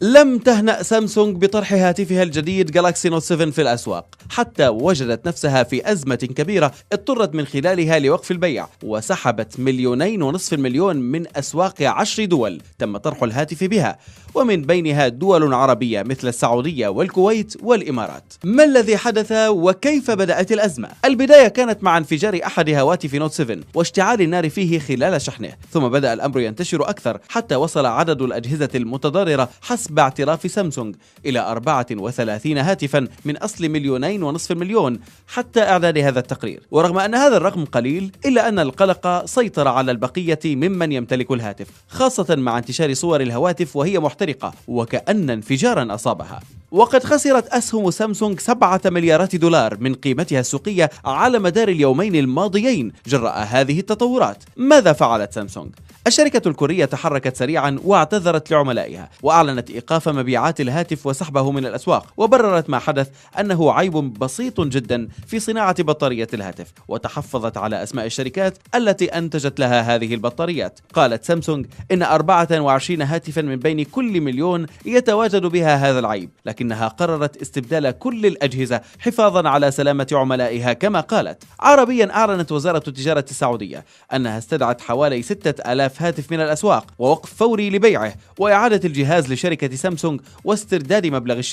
لم تهنأ سامسونج بطرح هاتفها الجديد جالاكسي نوت 7 في الأسواق، حتى وجدت نفسها في أزمة كبيرة اضطرت من خلالها لوقف البيع، وسحبت 2.5 مليون من أسواق 10 دول تم طرح الهاتف بها، ومن بينها دول عربية مثل السعودية والكويت والإمارات. ما الذي حدث وكيف بدأت الأزمة؟ البداية كانت مع انفجار أحد هواتف نوت 7 واشتعال النار فيه خلال شحنه، ثم بدأ الأمر ينتشر أكثر حتى وصل عدد الأجهزة المتضررة حسب اعتراف سامسونج إلى 34 هاتفا من أصل 2.5 مليون حتى إعداد هذا التقرير. ورغم أن هذا الرقم قليل إلا أن القلق سيطر على البقية ممن يمتلك الهاتف، خاصة مع انتشار صور الهواتف وهي محترقة وكأن انفجارا أصابها. وقد خسرت أسهم سامسونج 7 مليارات دولار من قيمتها السوقية على مدار اليومين الماضيين جراء هذه التطورات. ماذا فعلت سامسونج؟ الشركة الكورية تحركت سريعا واعتذرت لعملائها، وأعلنت إيقاف مبيعات الهاتف وسحبه من الأسواق، وبررت ما حدث أنه عيب بسيط جدا في صناعة بطارية الهاتف، وتحفظت على أسماء الشركات التي أنتجت لها هذه البطاريات. قالت سامسونج إن 24 هاتفا من بين كل مليون يتواجد بها هذا العيب، لكنها قررت استبدال كل الأجهزة حفاظا على سلامة عملائها كما قالت. عربيا أعلنت وزارة التجارة السعودية أنها استدعت حوالي 6000 هاتف من الأسواق ووقف فوري لبيعه وإعادة الجهاز لشركة سامسونج واسترداد مبلغ الشراء.